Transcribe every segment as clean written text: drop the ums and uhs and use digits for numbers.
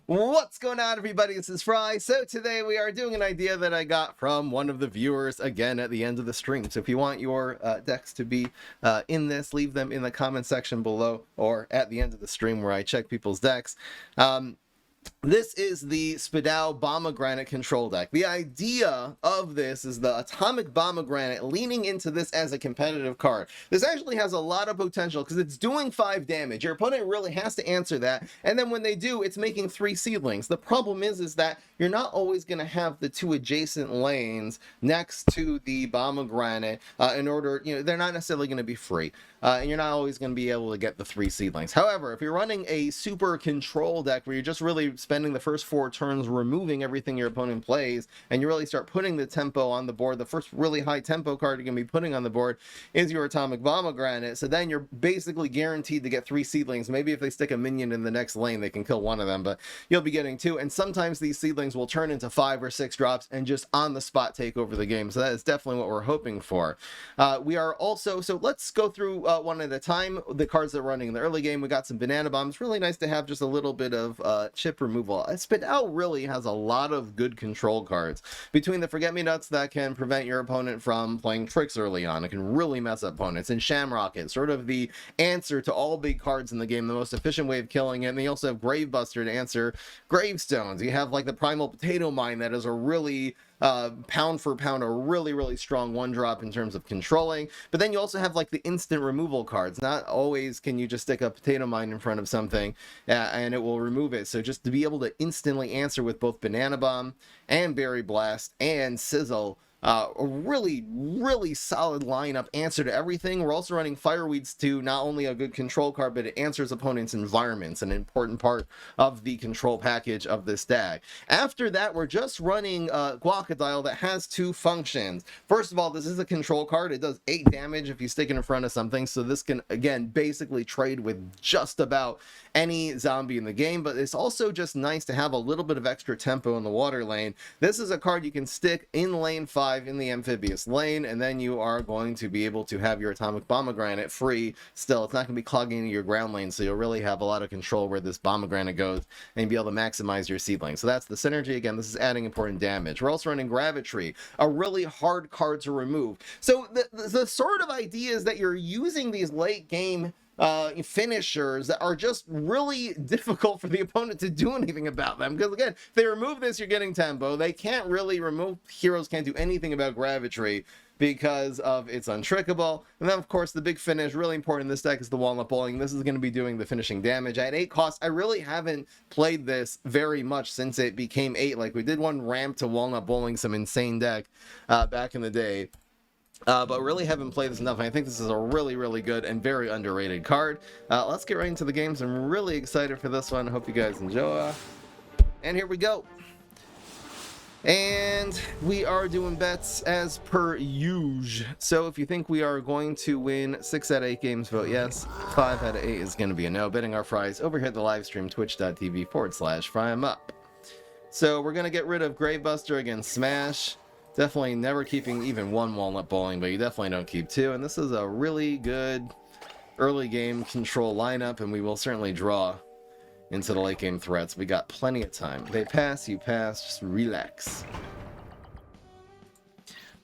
What's going on, everybody? This is Fry. So today we are doing an idea that I got from one of the viewers again at the end of the stream. So if you want your decks to be in this, leave them in the comment section below or at the end of the stream where I check people's decks. This is the Spudow Bombegranate control deck. The idea of this is the Atomic Bombegranate leaning into this as a competitive card. This actually has a lot of potential because it's doing 5 damage. Your opponent really has to answer that, and then when they do, it's making 3 seedlings. The problem is that you're not always going to have the 2 adjacent lanes next to the Bombegranate in order, they're not necessarily going to be free. And you're not always going to be able to get the 3 seedlings. However, if you're running a super control deck where you're just really spending the first 4 turns removing everything your opponent plays, and you really start putting the tempo on the board, the first really high tempo card you're going to be putting on the board is your Atomic Bombegranate. So then you're basically guaranteed to get 3 seedlings. Maybe if they stick a minion in the next lane, they can kill one of them, but you'll be getting 2. And sometimes these seedlings will turn into 5 or 6 drops and just on the spot take over the game. So that is definitely what we're hoping for. We are also, so let's go through one at a time. The cards that are running in the early game, we got some banana bombs. Really nice to have just a little bit of chip removal. Spudow really has a lot of good control cards. Between the forget-me-nuts that can prevent your opponent from playing tricks early on, it can really mess up opponents. And Shamrocket, sort of the answer to all big cards in the game, the most efficient way of killing it. And they also have Gravebuster to answer gravestones. You have like the Primal Potato Mine that is a really pound for pound a really strong 1-drop in terms of controlling. But then you also have like the instant removal cards. Not always can you just stick a potato mine in front of something and it will remove it. So just to be able to instantly answer with both Banana Bomb and Berry Blast and Sizzle, a really solid lineup, answer to everything. We're also running Fireweeds to not only a good control card, but it answers opponents' environments, an important part of the control package of this deck. After that, we're just running Guacodile that has 2 functions. First of all, this is a control card. It does 8 damage if you stick it in front of something, so this can, again, basically trade with just about any zombie in the game, but it's also just nice to have a little bit of extra tempo in the water lane. This is a card you can stick in lane 5 in the amphibious lane, and then you are going to be able to have your Atomic Bombegranate free still. It's not going to be clogging into your ground lane, so you'll really have a lot of control where this Bombegranate goes and be able to maximize your seedling. So that's the synergy. Again, this is adding important damage. We're also running Gravitry, a really hard card to remove. So the sort of idea is that you're using these late game finishers that are just really difficult for the opponent to do anything about them, because again, if they remove this, you're getting tempo. They can't really remove, heroes can't do anything about Gravitry because of it's untrickable. And then of course the big finish, really important in this deck, is the Walnut Bowling. This is going to be doing the finishing damage at 8 costs. I really haven't played this very much since it became 8. Like we did one ramp to Walnut Bowling, some insane deck back in the day. But really haven't played this enough, and I think this is a really good and very underrated card. Let's get right into the games. I'm really excited for this one. Hope you guys enjoy. And here we go. And we are doing bets as per usual. So if you think we are going to win 6 out of 8 games, vote yes. 5 out of 8 is going to be a no. Betting our fries over here at the live stream, twitch.tv/FryEmUp. So we're going to get rid of Gravebuster against Smash. Definitely never keeping even 1 Walnut Bowling, but you definitely don't keep 2. And this is a really good early game control lineup, and we will certainly draw into the late game threats. We got plenty of time. They pass, you pass, just relax.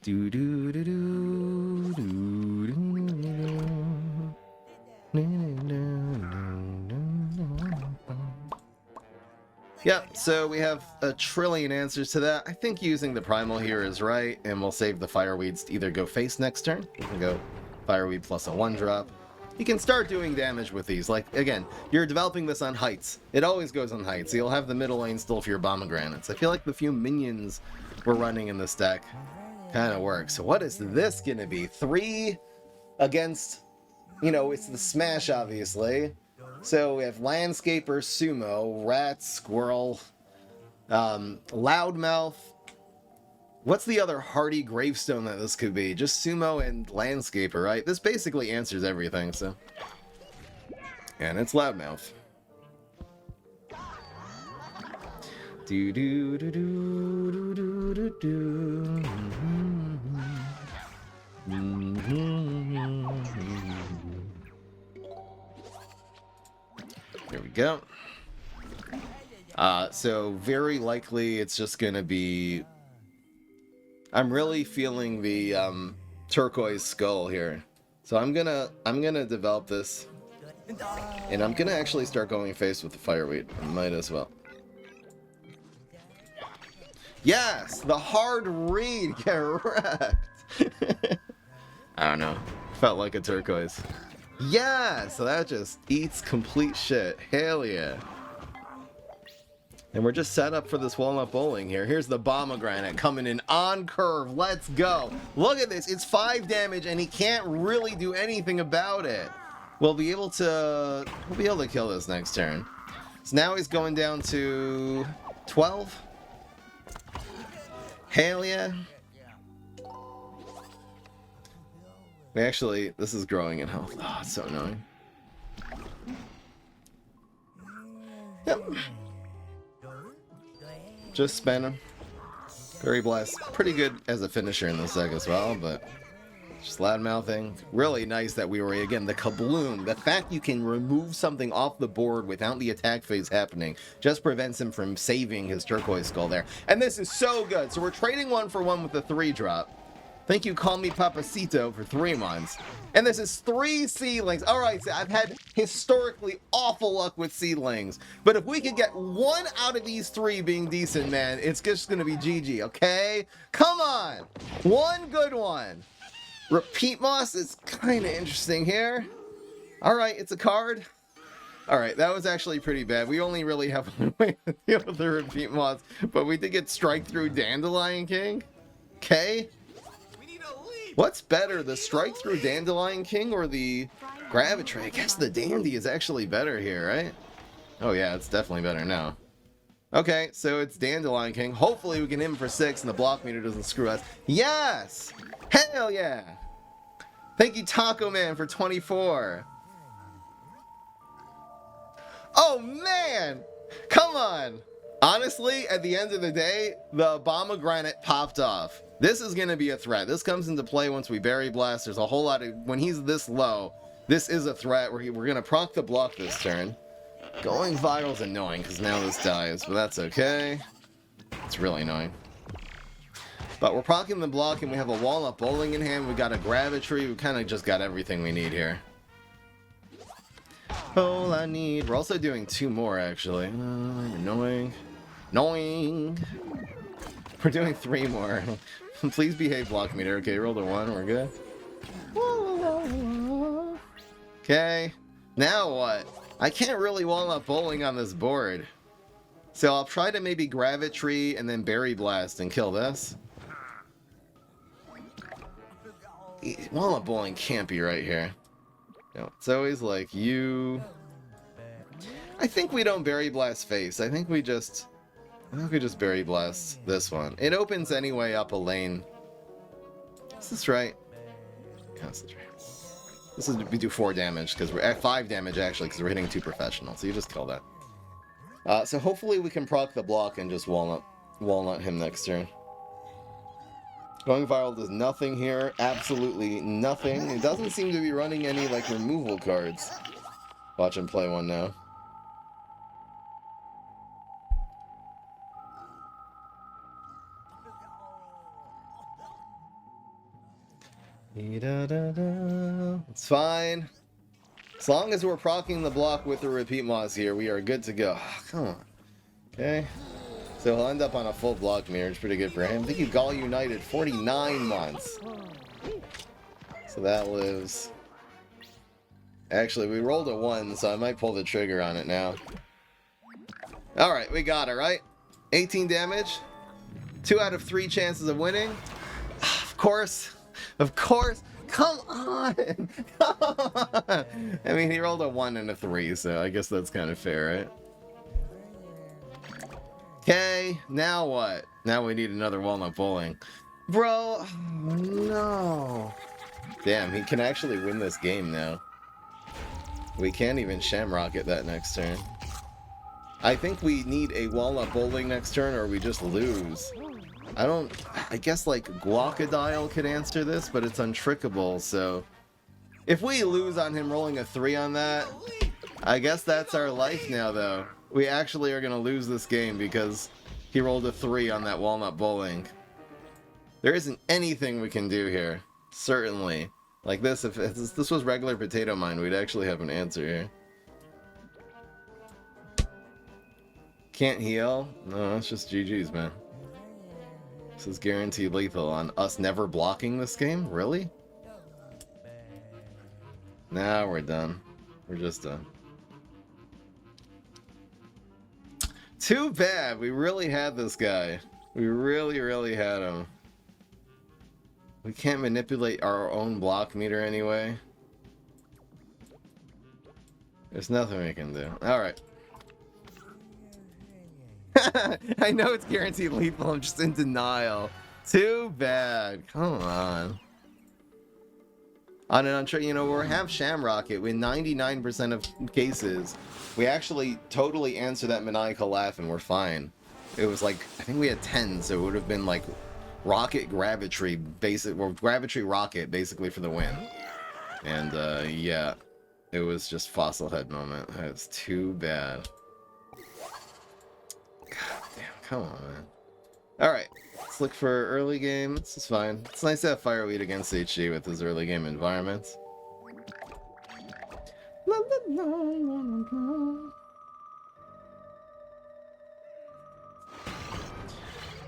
Do do do do do do. Yep, so we have a trillion answers to that. I think using the Primal here is right, and we'll save the Fireweeds to either go face next turn. You can go Fireweed plus a 1-drop. You can start doing damage with these. Like, again, you're developing this on heights. It always goes on heights. So you'll have the middle lane still for your Bombogranates. I feel like the few minions we're running in this deck kind of work. So what is this going to be? 3 against, it's the Smash, obviously. So we have Landscaper, Sumo, Rat, Squirrel, Loudmouth. What's the other hardy gravestone that this could be? Just Sumo and Landscaper, right? This basically answers everything, so. And it's Loudmouth. Do do do do do do do. There we go. So very likely it's just gonna be... I'm really feeling the turquoise skull here. So I'm gonna develop this. And I'm gonna actually start going face with the fireweed. I might as well. Yes! The hard read! Get wrecked! I don't know. Felt like a turquoise. Yeah! So that just eats complete shit. Hell yeah. And we're just set up for this walnut bowling here. Here's the Bombegranate coming in on curve. Let's go. Look at this. It's 5 damage and he can't really do anything about it. We'll be able to kill this next turn. So now he's going down to 12. Hell yeah. This is growing in health. Oh, it's so annoying. Yep. Just spam him. Very blessed. Pretty good as a finisher in this deck as well, but just loudmouthing. Really nice that we were, again, the kabloom. The fact you can remove something off the board without the attack phase happening just prevents him from saving his turquoise skull there. And this is so good. So we're trading 1 for 1 with the 3-drop. Thank you, Call Me Papacito, for 3 months. And this is 3 seedlings. Alright, so I've had historically awful luck with seedlings. But if we could get 1 out of these 3 being decent, man, it's just going to be GG, okay? Come on! 1 good one. Repeat Moss is kind of interesting here. Alright, it's a card. Alright, that was actually pretty bad. We only really have one way to deal with the Repeat Moss. But we did get Strike Through Dandelion King. Okay. What's better, the Strike Through Dandelion King or the Gravitray? I guess the Dandy is actually better here, right? Oh yeah, it's definitely better now. Okay, so it's Dandelion King. Hopefully we can hit him for 6 and the block meter doesn't screw us. Yes! Hell yeah! Thank you, Taco Man, for 24. Oh man! Come on! Honestly, at the end of the day, the Bombegranate popped off. This is going to be a threat. This comes into play once we Berry Blast. There's a whole lot of... When he's this low, this is a threat. We're going to proc the block this turn. Going viral is annoying because now this dies, but that's okay. It's really annoying. But we're procking the block and we have a Walnut Bowling in hand. We got a Gravitry. We kind of just got everything we need here. All I need... We're also doing 2 more, actually. Annoying. Annoying. We're doing 3 more. Please behave, block meter. Okay, rolled a 1. We're good. Okay. Now what? I can't really Walnut Bowling on this board. So I'll try to maybe Gravitry and then Berry Blast and kill this. Walnut Bowling can't be right here. No, it's always like you... I think we don't Berry Blast face. I think we just Berry Blast this one. It opens anyway up a lane. Is this right? Yeah, this is right. This is, we do 4 damage because we're at 5 damage actually because we're hitting 2 professionals. So you just kill that. So hopefully we can proc the block and just walnut him next turn. Going viral does nothing here. Absolutely nothing. It doesn't seem to be running any like removal cards. Watch him play one now. It's fine. As long as we're proccing the block with the Repeat Moss here, we are good to go. Oh, come on. Okay. So he'll end up on a full block mirror. It's pretty good for him. Thank you, Gall United. 49 months. So that lives. Actually, we rolled a 1, so I might pull the trigger on it now. Alright, we got it, right? 18 damage. 2 out of 3 chances of winning. Of course. Of course. Come on. Come on. I mean, he rolled a 1 and a 3, so I guess that's kind of fair, right? Okay, now what? Now we need another Walnut Bowling. Bro, no. Damn, he can actually win this game now. We can't even Shamrock it that next turn. I think we need a Walnut Bowling next turn or we just lose. I guess like Guacodile could answer this, but it's untrickable, so... If we lose on him rolling a 3 on that, I guess that's our life now, though. We actually are going to lose this game because he rolled a 3 on that walnut bowling. There isn't anything we can do here. Certainly. Like this, if this was regular potato mine, we'd actually have an answer here. Can't heal? No, it's just GG's, man. This is guaranteed lethal on us never blocking this game? Really? Nah, we're done. We're just done. Too bad. We really had this guy. We really, really had him. We can't manipulate our own block meter anyway. There's nothing we can do. Alright. I know it's guaranteed lethal. I'm just in denial. Too bad. Come on. On an untrained, you know, we're half Shamrocket. In 99% of cases, we actually totally answer that maniacal laugh and we're fine. It was like, I think we had 10, so it would have been like Rocket Gravitry, Gravitry Rocket, basically for the win. And, yeah, it was just Fossil Head moment. That's too bad. God damn, come on, man. Alright, let's look for early game. This is fine. It's nice to have Fireweed against HG with his early game environments. La, la, la, la, la.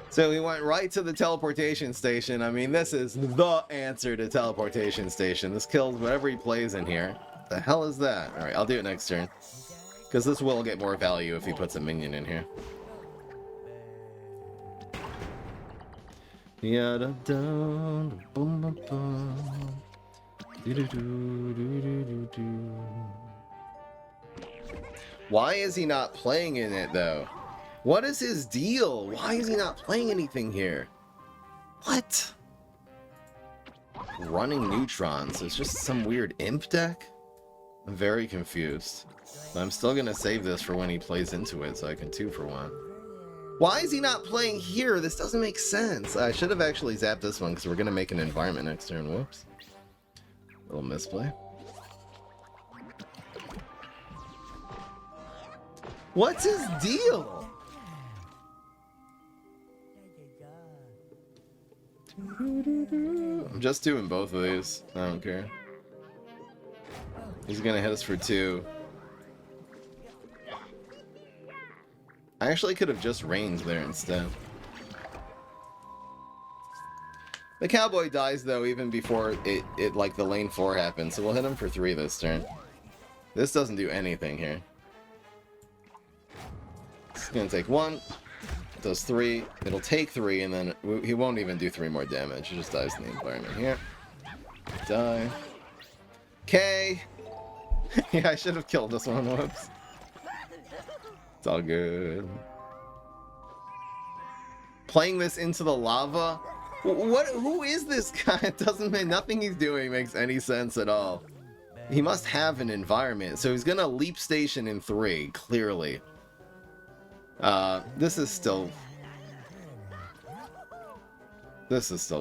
So we went right to the teleportation station. I mean, this is the answer to teleportation station. This kills whatever he plays in here. What the hell is that? Alright, I'll do it next turn. Because this will get more value if he puts a minion in here. Why is he not playing in it, though? What is his deal? Why is he not playing anything here? What? Running neutrons. It's just some weird imp deck? I'm very confused. But I'm still gonna save this for when he plays into it so I can 2-for-1. Why is he not playing here? This doesn't make sense. I should have actually zapped this one because we're gonna make an environment next turn. Whoops. Little misplay. What's his deal? I'm just doing both of these. I don't care. He's gonna hit us for 2. I actually could have just ranged there instead. The cowboy dies though even before it like the lane 4 happens, so we'll hit him for 3 this turn. This doesn't do anything here. It's gonna take 1. Does 3, it'll take 3, and then he won't even do 3 more damage. He just dies in the environment here. Die. Okay. Yeah, I should have killed this one. Whoops. It's all good. Playing this into the lava? What? Who is this guy? It doesn't make nothing he's doing makes any sense at all. He must have an environment, so he's gonna leap station in 3, clearly. This is still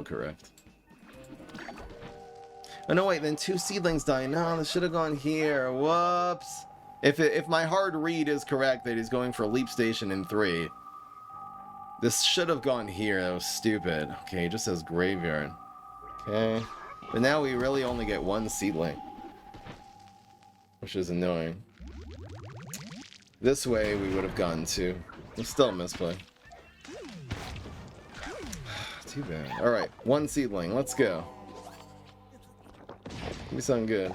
correct. Oh no, wait, then 2 seedlings die. No, this should have gone here. Whoops. If my hard read is correct that he's going for leap station in 3, this should have gone here. That was stupid. Okay, he just says graveyard. Okay. But now we really only get 1 seedling, which is annoying. This way we would have gotten 2. It's still a misplay. Too bad. Alright, 1 seedling. Let's go. Give me something good.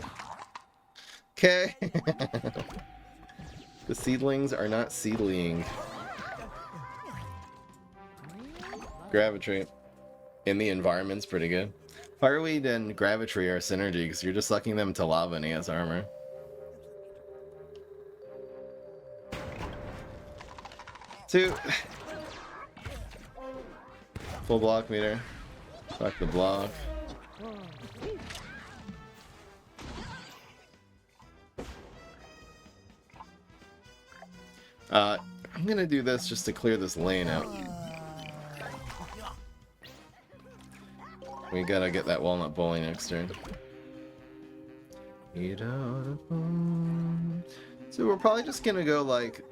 Okay. The seedlings are not seedling. Gravitry. In the environment's pretty good. Fireweed and Gravitry are synergy because you're just sucking them to lava and he has armor. Two. Full block meter. Fuck the block. I'm gonna do this just to clear this lane out. We gotta get that walnut bowling next turn. So we're probably just gonna go like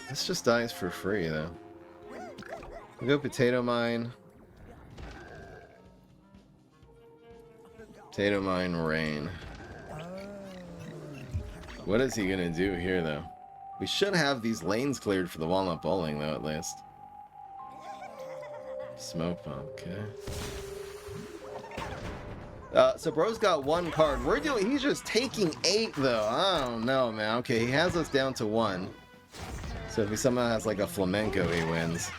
This just dies for free, though. We go potato mine. Potato mine, rain. What is he gonna do here, though? We should have these lanes cleared for the walnut bowling, though, at least. Smoke bomb, okay. So bro's got 1 card. He's just taking 8, though. I don't know, man. Okay, he has us down to 1. So if he somehow has like a flamenco, he wins.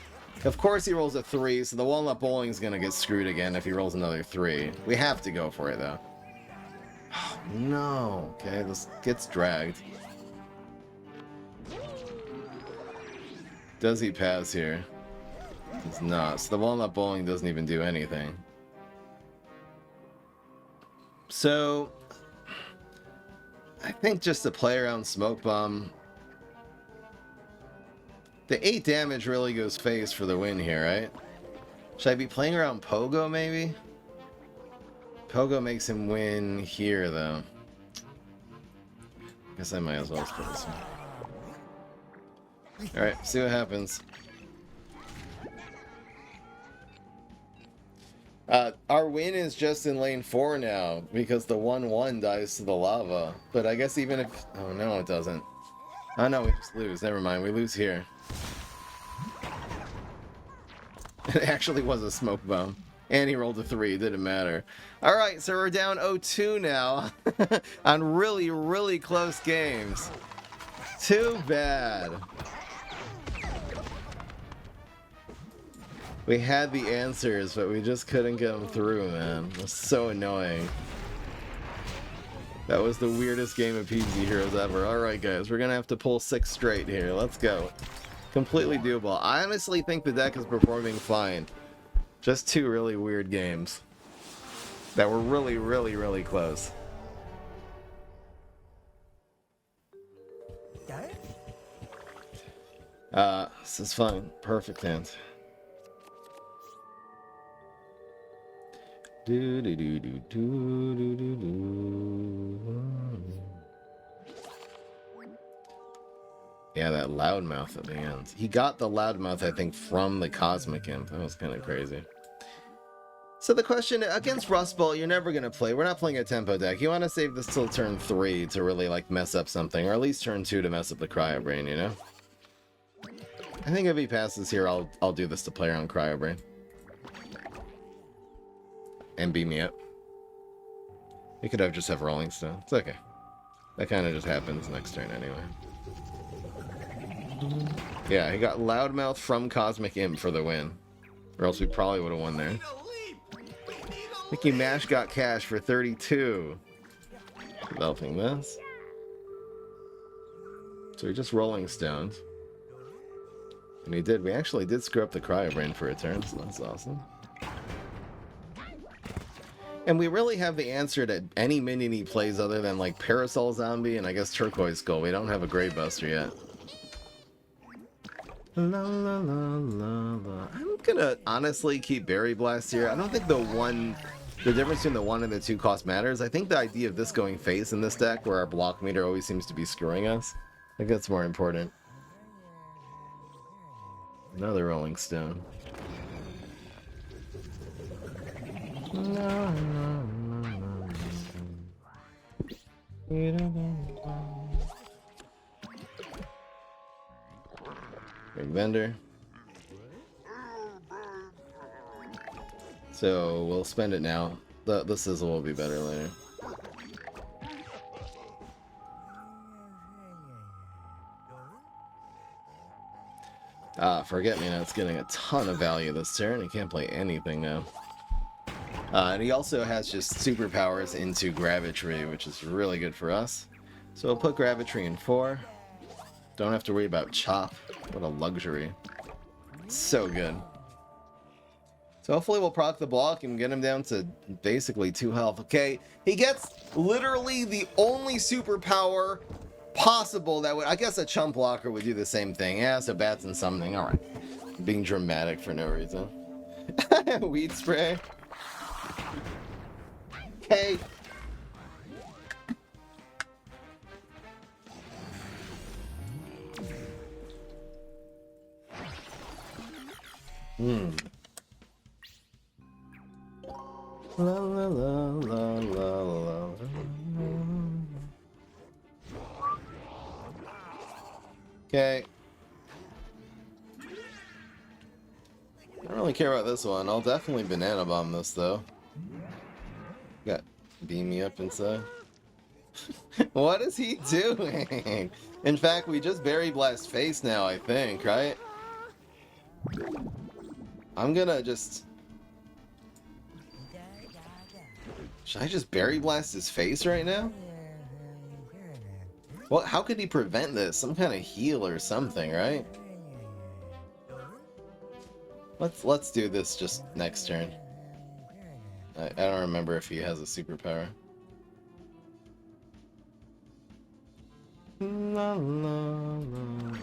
Of course he rolls a 3, so the walnut bowling's gonna get screwed again if he rolls another 3. We have to go for it, though. Oh, no. Okay, this gets dragged. Does he pass here? Does not. So the walnut bowling doesn't even do anything. So I think just to play around smoke bomb. The 8 damage really goes face for the win here, right? Should I be playing around Pogo, maybe? Pogo makes him win here, though. Guess I might as well split this one. Alright, see what happens. Our win is just in lane 4 now, because the 1-1 dies to the lava. But I guess even if... Oh, no, it doesn't. Oh, no, we just lose. Never mind, we lose here. It actually was a smoke bomb. And he rolled a 3, didn't matter. Alright, so we're down 0-2 now. On really, really close games. Too bad. We had the answers, but we just couldn't get them through, man. It was so annoying. That was the weirdest game of PvZ Heroes ever. Alright, guys, we're gonna have to pull 6 straight here. Let's go. Completely doable. I honestly think the deck is performing fine. Just 2 really weird games that were really, really, really close. This is fine. Perfect hand. Do do do do do do do do. Yeah, that loudmouth at the end. He got the loudmouth, I think, from the Cosmic Imp. That was kind of crazy. So the question, against Rust Bowl, you're never going to play. We're not playing a tempo deck. You want to save this till turn 3 to really, like, mess up something. Or at least turn 2 to mess up the Cryo Brain, you know? I think if he passes here, I'll do this to play around Cryo Brain. And beat me up. He could have just have Rolling Stone. It's okay. That kind of just happens next turn anyway. Yeah, he got Loudmouth from Cosmic Imp for the win. Or else we probably would have won there. Mickey Mash got cash for 32. Developing this. So he just Rolling Stoned. And he did. We actually did screw up the Cryo Brain for a turn, so that's awesome. And we really have the answer to any minion he plays other than like Parasol Zombie and I guess Turquoise Skull. We don't have a Grave Buster yet. La, la, la, la, la. I'm gonna honestly keep Berry Blast here. I don't think the difference between the 1 and the 2 cost matters. I think the idea of this going face in this deck where our block meter always seems to be screwing us, I think that's more important. Another Rolling Stone. No, no, no, no. Big vendor. So we'll spend it now. The sizzle will be better later. Forget Me Not's getting a ton of value this turn. He can't play anything now. And he also has just superpowers into Gravitry, which is really good for us. So we'll put Gravitry in 4. Don't have to worry about Chop. What a luxury. So good. So hopefully we'll proc the block and get him down to basically 2 health. Okay, he gets literally the only superpower possible that would... I guess a Chump Blocker would do the same thing. Yeah, so bats and something. Alright. Being dramatic for no reason. Weed spray. Okay. Hmm. La la la la la la. Okay. I don't really care about this one. I'll definitely banana bomb this though. Got beam me up inside. What is he doing? In fact, we just Berry Blast face now, I think, right? I'm gonna just... Should I just Berry Blast his face right now? Well, how could he prevent this? Some kind of heal or something, right? Let's do this just next turn. I don't remember if he has a superpower. La, la, la, la.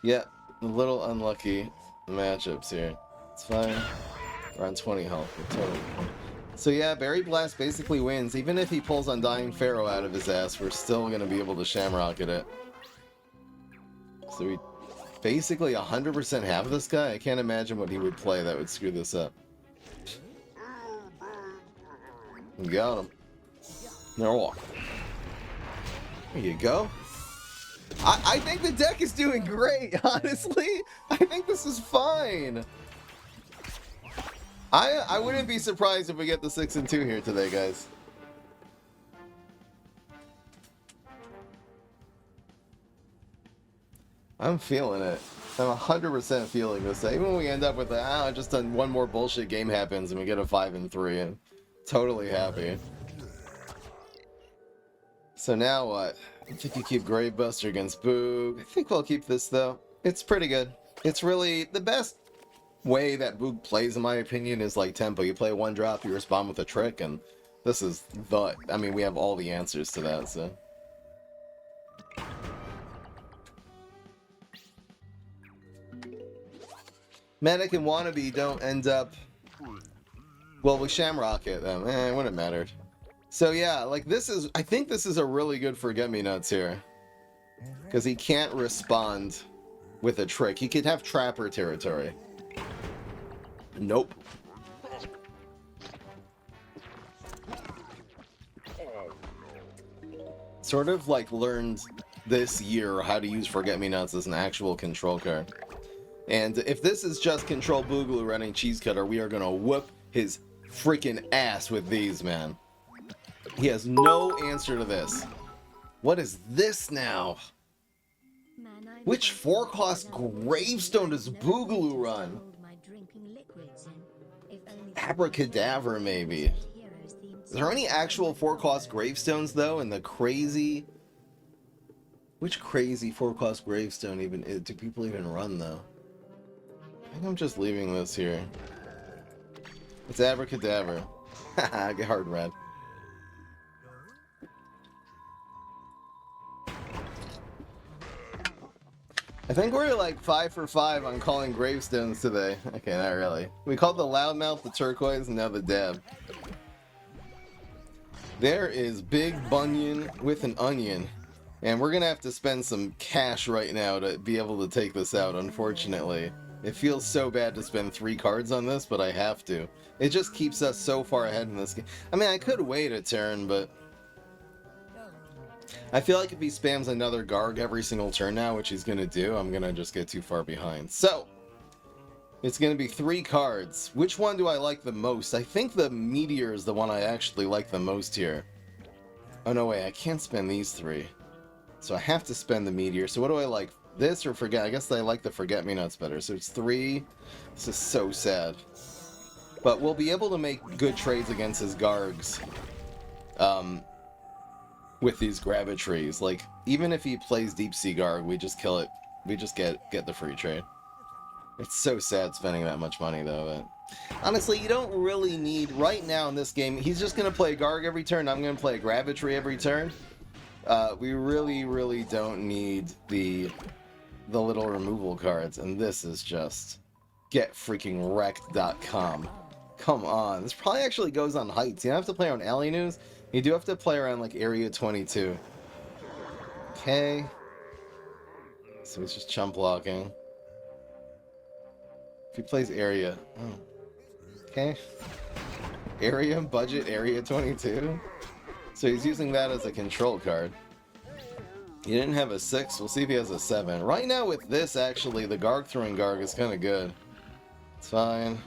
Yeah, a little unlucky matchups here. It's fine. We're on 20 health. We're totally fine. So yeah, Berry Blast basically wins. Even if he pulls Undying Pharaoh out of his ass, we're still going to be able to Shamrocket it. So we basically 100% have this guy. I can't imagine what he would play that would screw this up. Got him. No. There you go. I think the deck is doing great, honestly. I think this is fine. I wouldn't be surprised if we get the 6-2 here today, guys. I'm feeling it. I'm 100% feeling this. Even when we end up with just one more bullshit game happens and we get a 5-3, and totally happy. So now what? I think you keep Gravebuster against Boog. I think we'll keep this though. It's pretty good. It's really the best way that Boog plays, in my opinion, is like tempo. You play one drop, you respond with a trick, and this is the... I mean, we have all the answers to that, so... Medic and Wannabe don't end up... Well, we Shamrock it, then. It wouldn't have mattered. So yeah, like this is... I think this is a really good Forget-Me-Nuts here. Because he can't respond with a trick. He could have Trapper territory. Nope. Sort of like learned this year how to use Forget-Me-Nuts as an actual control card. And if this is just Control Boogaloo running Cheese Cutter, we are gonna whoop his freaking ass with these, man. He has no answer to this. What is this now? Which 4-cost Gravestone does Boogaloo run? Abracadabra, maybe. Is there any actual 4-cost Gravestones, though, in the crazy... Which crazy 4-cost Gravestone even do people even run, though? I think I'm just leaving this here. It's Abracadabra. Haha, get hard red. I think we're like 5 for 5 on calling Gravestones today. Okay, not really. We called the Loudmouth, the Turquoise, and now the Dab. There is Big Bunyan with an onion. And we're gonna have to spend some cash right now to be able to take this out, unfortunately. It feels so bad to spend 3 cards on this, but I have to. It just keeps us so far ahead in this game. I mean, I could wait a turn, but... I feel like if he spams another Garg every single turn now, which he's gonna do, I'm gonna just get too far behind. So, it's gonna be 3 cards. Which one do I like the most? I think the Meteor is the one I actually like the most here. Oh no, wait, I can't spend these 3. So I have to spend the Meteor. So what do I like? This or Forget? I guess I like the Forget-Me-Nuts better. So it's 3. This is so sad. But we'll be able to make good trades against his Gargs. With these Gravitrees. Like, even if he plays Deep Sea Garg, we just kill it. We just get the free trade. It's so sad spending that much money, though. But honestly, you don't really need... Right now in this game, he's just going to play Garg every turn. I'm going to play Gravitree every turn. We really, really don't need the little removal cards. And this is just... GetFreakingWrecked.com. Come on. This probably actually goes on heights. You don't have to play on Alley News. You do have to play around, like, Area 22. Okay. So he's just chump blocking. If he plays area. Oh. Okay. Area, budget, area 22. So he's using that as a control card. He didn't have a 6. We'll see if he has a 7. Right now with this, actually, the Garg throwing Garg is kind of good. It's fine.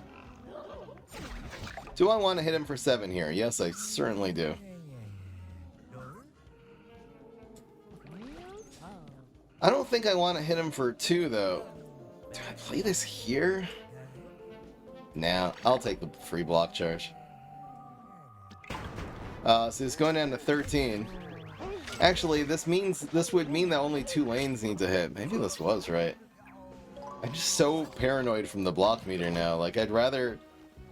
Do I want to hit him for 7 here? Yes, I certainly do. I don't think I want to hit him for 2, though. Do I play this here? Nah, I'll take the free block charge. So he's going down to 13. Actually, this would mean that only 2 lanes need to hit. Maybe this was right. I'm just so paranoid from the block meter now. Like, I'd rather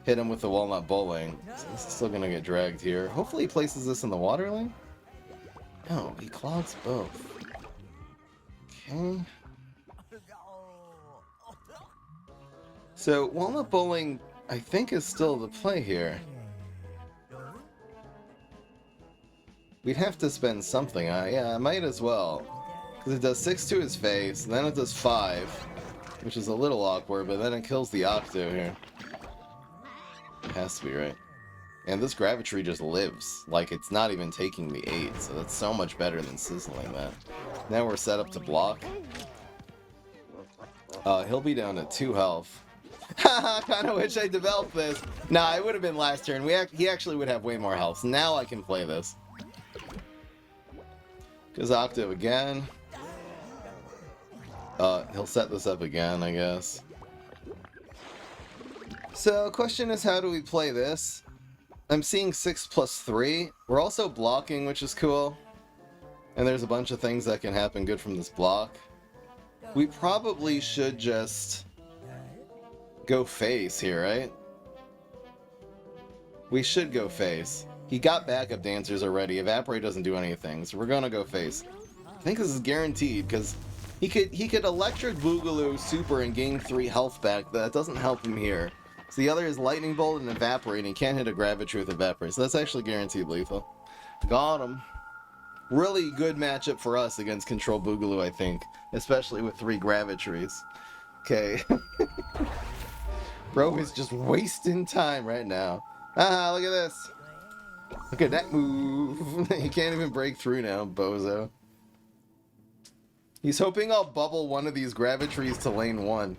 hit him with the walnut bowling. So this is still gonna get dragged here. Hopefully he places this in the water lane. No, he clogs both. Okay. So walnut bowling, I think, is still the play here. We'd have to spend something on it. Yeah, I might as well. Because it does 6 to his face, and then it does 5. Which is a little awkward, but then it kills the Octo here. It has to be, right? And this Gravitry just lives. Like, it's not even taking the 8, so that's so much better than sizzling that. Now we're set up to block. He'll be down to 2 health. Haha, kinda wish I developed this. Nah, it would have been last turn. He actually would have way more health. Now I can play this. Goes Octo again. He'll set this up again, I guess. So, question is, how do we play this? I'm seeing 6 plus 3. We're also blocking, which is cool. And there's a bunch of things that can happen good from this block. We probably should just go face here, right? We should go face. He got backup dancers already. Evaporate doesn't do anything, so we're gonna go face. I think this is guaranteed, because he could Electric Boogaloo Super and gain 3 health back. That doesn't help him here. So the other is Lightning Bolt and Evaporate, and he can't hit a Gravitry with Evaporate, so that's actually guaranteed lethal. Got him. Really good matchup for us against Control Boogaloo, I think. Especially with 3 Gravitries. Okay. Bro is just wasting time right now. Ah, look at this. Look at that move. He can't even break through now, bozo. He's hoping I'll bubble one of these Gravitries to lane 1.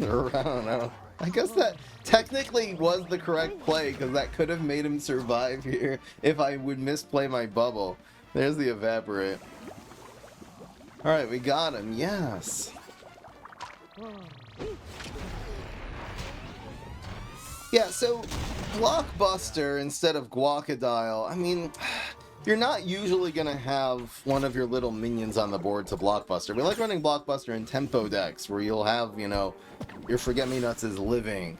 Or, I don't know. I guess that technically was the correct play, because that could have made him survive here if I would misplay my bubble. There's the Evaporate. Alright, we got him. Yes. Yeah, so Blockbuster instead of Guacodile, I mean, you're not usually going to have one of your little minions on the board to Blockbuster. We like running Blockbuster in tempo decks, where you'll have, you know, your Forget-Me-Nuts is living,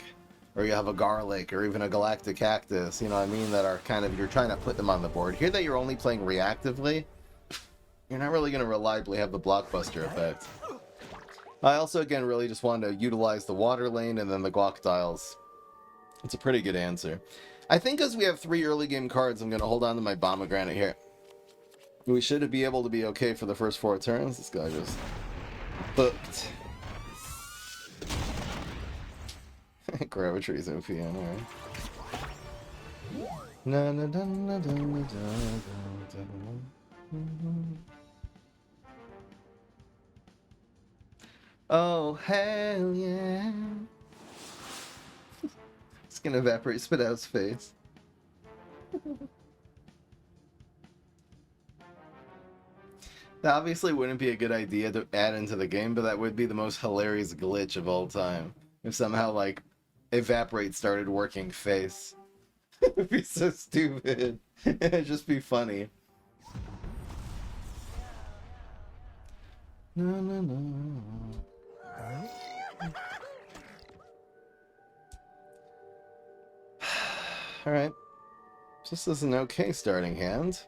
or you have a Garlic, or even a Galactic Cactus, you know what I mean, that are kind of, you're trying to put them on the board. Here that you're only playing reactively, you're not really going to reliably have the Blockbuster effect. I also, again, really just wanted to utilize the water lane and then the Guacodiles. It's a pretty good answer. I think as we have 3 early game cards, I'm going to hold on to my Bombegranate here. We should be able to be okay for the first 4 turns. This guy just booked. Gravitry's OP, alright. Na na na na na na na. Oh hell yeah! It's gonna evaporate Spudow's face. That obviously wouldn't be a good idea to add into the game, but that would be the most hilarious glitch of all time. If somehow, like, Evaporate started working face. It would be so stupid. It'd just be funny. No, no, no. Alright. This is an okay starting hand.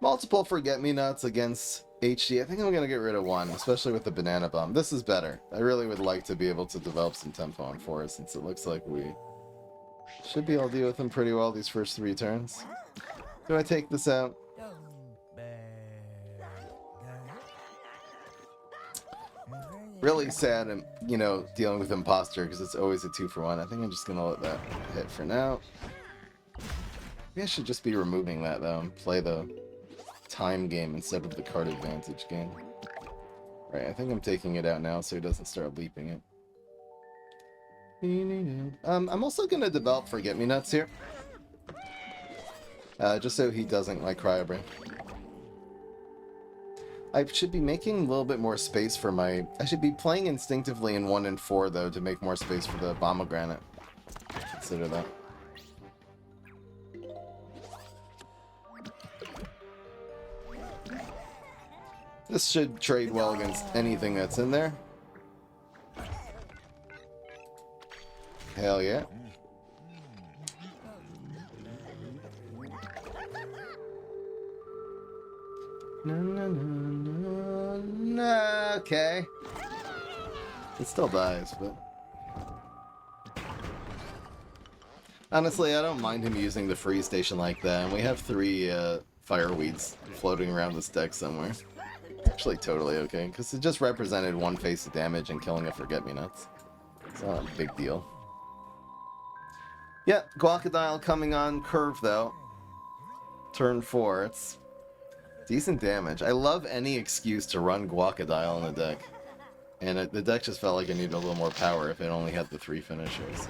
Multiple Forget-Me-Nuts against HD. I think I'm going to get rid of 1, especially with the Banana Bomb. This is better. I really would like to be able to develop some tempo on 4, since it looks like we should be able to deal with them pretty well these first 3 turns. Do I take this out? Really sad, and you know, dealing with imposter because it's always a 2-for-1. I think I'm just gonna let that hit for now. Maybe I should just be removing that though and play the time game instead of the card advantage game. Right, I think I'm taking it out now so he doesn't start leaping it. I'm also gonna develop Forget-Me-Nuts here. Just so he doesn't like Cryo Brain. I should be making a little bit more space for my... I should be playing instinctively in 1 and 4, though, to make more space for the Bombegranate. Consider that. This should trade well against anything that's in there. Hell yeah. No, okay. It still dies, but... Honestly, I don't mind him using the freeze station like that, and we have 3 fireweeds floating around this deck somewhere. Actually totally okay, because it just represented 1 face of damage and killing a Forget-Me-Nuts. It's not a big deal. Yeah, Guacodile coming on curve, though. Turn 4, it's... decent damage. I love any excuse to run Guacodile in the deck. And the deck just felt like it needed a little more power if it only had the 3 finishers.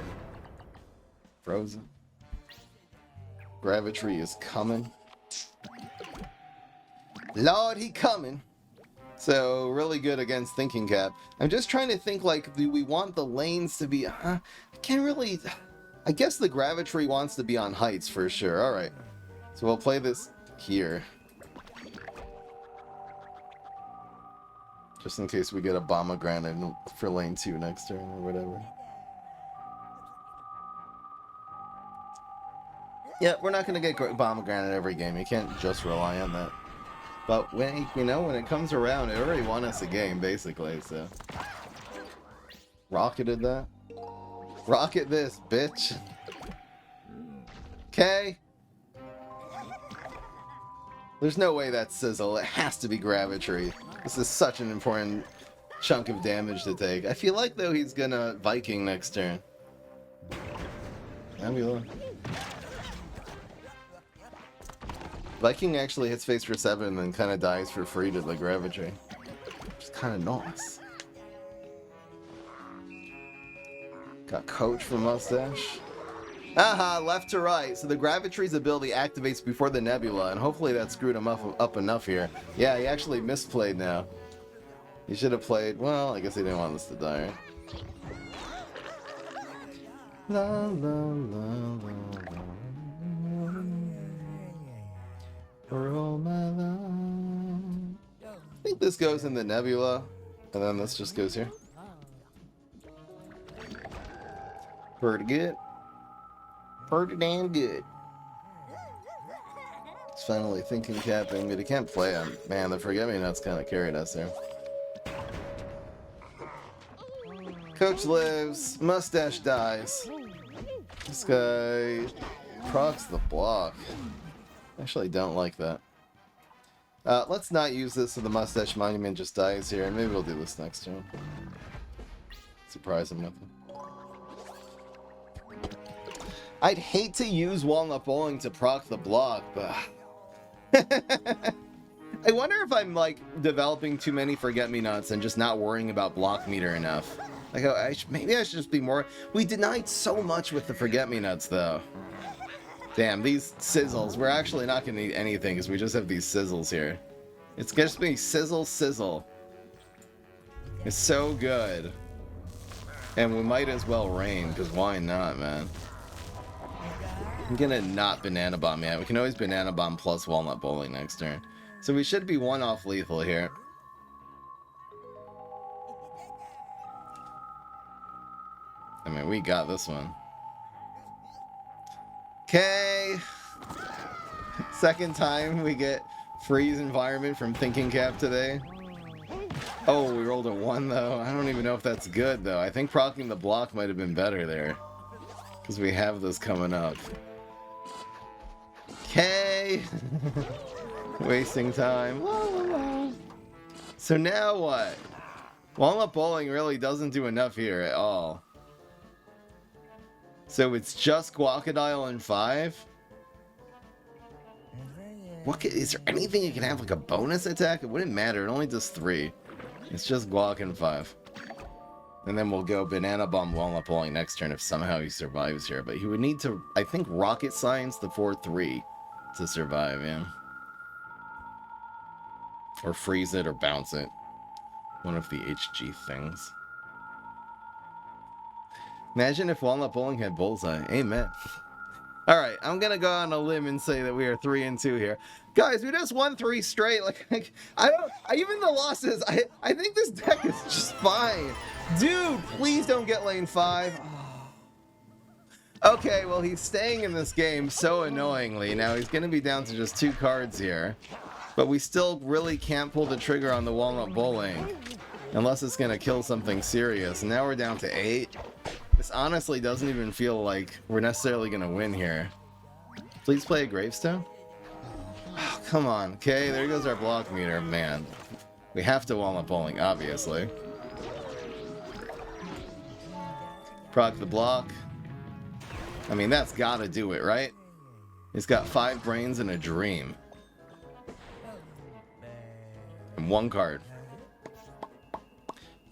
Frozen. Gravitry is coming. Lord, he coming. So, really good against Thinking Cap. I'm just trying to think, like, do we want the lanes to be... I can't really... I guess the Gravitry wants to be on heights for sure. Alright. So we'll play this here. Just in case we get a Bombegranate for lane 2 next turn or whatever. Yeah, we're not going to get Bombegranate every game. You can't just rely on that. But when, you know, when it comes around, it already won us a game, basically, so. Rocketed that. Rocket this, bitch. Okay. There's no way that's Sizzle. It has to be Gravitry. This is such an important chunk of damage to take. I feel like, though, he's gonna Viking next turn. Nebula. Viking actually hits face for 7 and then kind of dies for free to the Gravitry. Which is kind of nice. Got Coach for Mustache. Aha, left to right. So the Gravitry's ability activates before the Nebula, and hopefully that screwed him up enough here. Yeah, he actually misplayed now. He should have played... Well, I guess he didn't want this to die, right? La, la, la, la, la. For all my love. I think this goes in the Nebula, and then this just goes here. Pretty good. Pretty damn good. It's finally Thinking Capping, but he can't play him. Man, the Forget-Me-Nuts kind of carried us there. Coach lives. Mustache dies. This guy procs the block. Actually, don't like that. Let's not use this so the Mustache Monument just dies here, and maybe we'll do this next turn. Surprise him with it. I'd hate to use Walnut Bowling to proc the block, but... I wonder if I'm, like, developing too many Forget-Me-Nuts and just not worrying about block meter enough. Like, maybe I should just be more... We denied so much with the Forget-Me-Nuts, though. Damn, these sizzles. We're actually not going to need anything because we just have these sizzles here. It's just me sizzle, sizzle. It's so good. And we might as well rain, because why not, man? I'm going to not Banana Bomb yet. We can always Banana Bomb plus Walnut Bowling next turn. So we should be 1 off lethal here. I mean, we got this one. Okay. Second time we get freeze environment from Thinking Cap today. Oh, we rolled a 1 though. I don't even know if that's good though. I think proccing the block might have been better there. Because we have this coming up. Okay. Wasting time. So now what? Walnut Bowling really doesn't do enough here at all. So it's just Guacodile and 5? Is there anything you can have like a bonus attack? It wouldn't matter. It only does 3. It's just Guac and 5. And then we'll go Banana Bomb Walnut Bowling next turn if somehow he survives here. But he would need to, I think, Rocket Science the 4-3 to survive, yeah. Or freeze it or bounce it. One of the HG things. Imagine if Walnut Bowling had Bullseye. Amen. Alright, I'm gonna go on a limb and say that we are 3-2 here. Guys, we just won 3 straight. Like even the losses, I think this deck is just fine. Dude, please don't get lane 5. Okay, well, he's staying in this game so annoyingly. Now he's gonna be down to just 2 cards here. But we still really can't pull the trigger on the Walnut Bowling. Unless it's gonna kill something serious. And now we're down to 8. This honestly doesn't even feel like we're necessarily going to win here. Please play a Gravestone? Oh, come on. Okay, there goes our block meter. Man, we have to Walnut Bowling, obviously. Proc the block. I mean, that's got to do it, right? He's got 5 brains and a dream. And 1 card.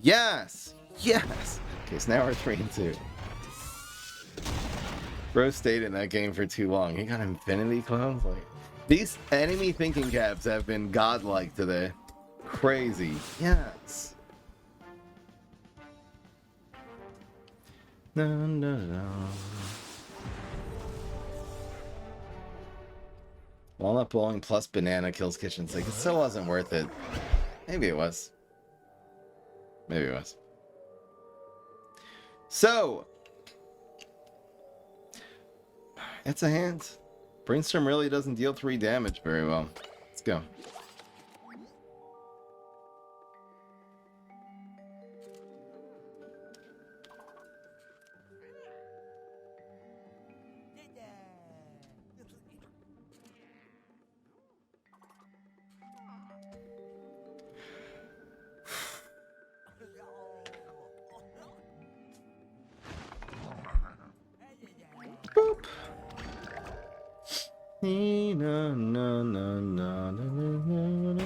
Yes! Yes! Okay, so now we're 3-2. Bro stayed in that game for too long. He got Infinity Clones? Like, these enemy thinking caps have been godlike today. Crazy. Yes. No, no, no. Walnut Bowling plus Banana kills Kitchen Sink. It still wasn't worth it. Maybe it was. Maybe it was. So, it's a hand. Brainstorm really doesn't deal 3 damage very well. Let's go. Boop. No, no, no, no, no, no, no.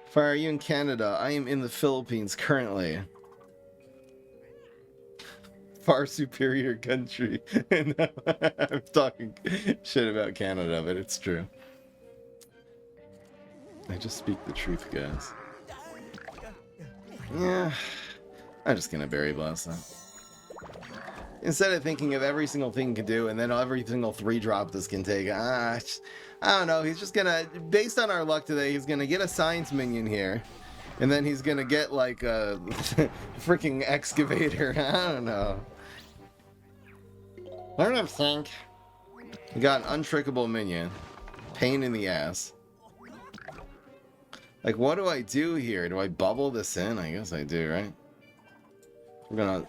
Fire, are you in Canada? I am in the Philippines currently. Far superior country. And I'm talking shit about Canada, but it's true. I just speak the truth, guys. Yeah, I'm just gonna Berry Blast that. Instead of thinking of every single thing he can do, and then every single 3-drop this can take, I don't know, he's just gonna, based on our luck today, he's gonna get a science minion here, and then he's gonna get like a freaking excavator. I don't know. Learn to think. We got an untrickable minion. Pain in the ass. Like, what do I do here? Do I bubble this in? I guess I do, right? We're gonna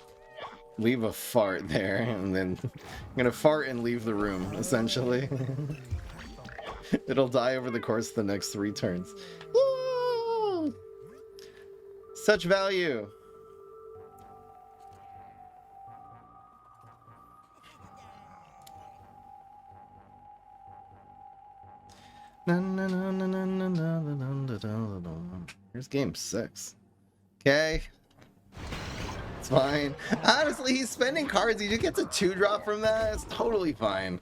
leave a fart there, and then I'm gonna fart and leave the room, essentially. It'll die over the course of the next 3 turns. Woo! Such value! Here's game 6. Okay. It's fine. Honestly, he's spending cards. He just gets a 2-drop from that. It's totally fine.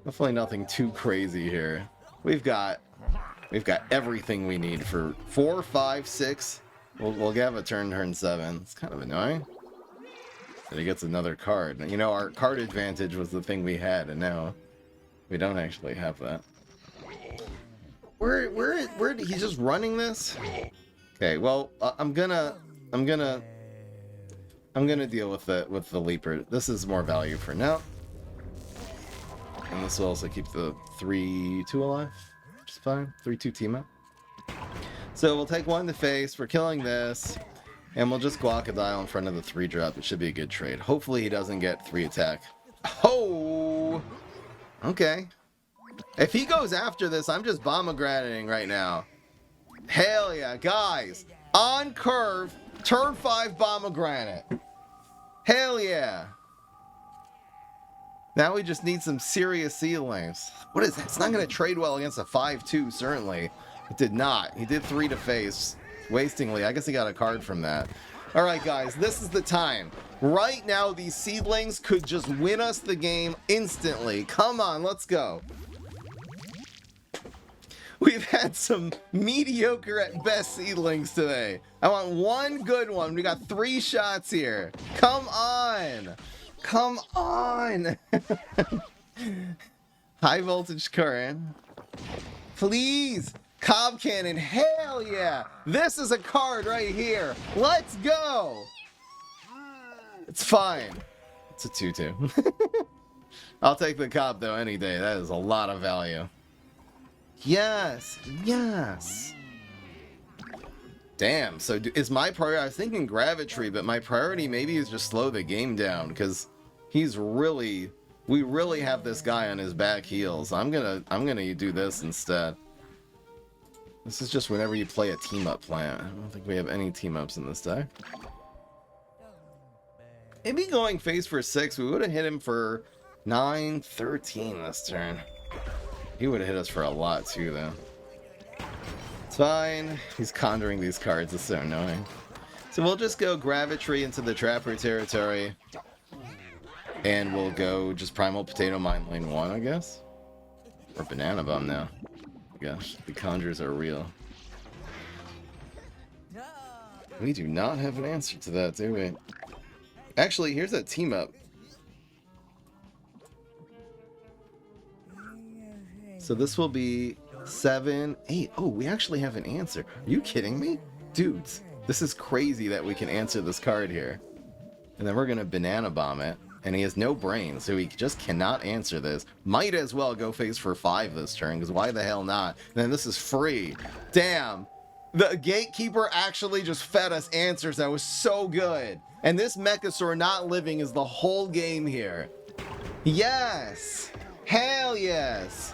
Definitely nothing too crazy here. We've got everything we need for 4, 5, 6. We'll have a turn 7. It's kind of annoying. That he gets another card. You know, our card advantage was the thing we had, and now we don't actually have that. Where he's just running this? Okay, well, I'm gonna deal with the leaper. This is more value for now. And this will also keep the 3-2 alive, which is fine. 3-2 team up. So we'll take 1 to face. We're killing this. And we'll just Guacodile in front of the 3-drop. It should be a good trade. Hopefully he doesn't get 3 attack. Oh! Okay. If he goes after this, I'm just Bombegranating right now. Hell yeah, guys. On curve, turn 5 Bombegranate. Hell yeah. Now we just need some serious seedlings. What is that? It's not going to trade well against a 5-2, certainly. It did not. He did 3 to face. Wastingly. I guess he got a card from that. Alright, guys. This is the time. Right now, these seedlings could just win us the game instantly. Come on, let's go. We've had some mediocre at best seedlings today. I want one good one. We got 3 shots here. Come on. Come on. High voltage current. Please. Cob cannon. Hell yeah. This is a card right here. Let's go. It's fine. It's a 2-2. I'll take the Cob though any day. That is a lot of value. Yes. Yes. Damn. So is my priority? I was thinking Gravitry, but my priority maybe is just slow the game down because he's really, we really have this guy on his back heels. I'm gonna do this instead. This is just whenever you play a team up plant. I don't think we have any team ups in this deck. Maybe going face for 6, we would have hit him for 9, 13 this turn. He would have hit us for a lot too, though. It's fine. He's conjuring these cards. It's so annoying. So we'll just go Gravitry into the Trapper territory. And we'll go just Primal Potato Mine lane 1, I guess. Or Banana Bomb now. Gosh, the conjures are real. We do not have an answer to that, do we? Actually, here's a team up. So this will be 7, 8. Oh, we actually have an answer. Are you kidding me? Dudes, this is crazy that we can answer this card here. And then we're going to Banana Bomb it. And he has no brain, so he just cannot answer this. Might as well go face for 5 this turn, because why the hell not? And then this is free. Damn. The Gatekeeper actually just fed us answers that was so good. And this Mechasaur not living is the whole game here. Yes. Hell yes.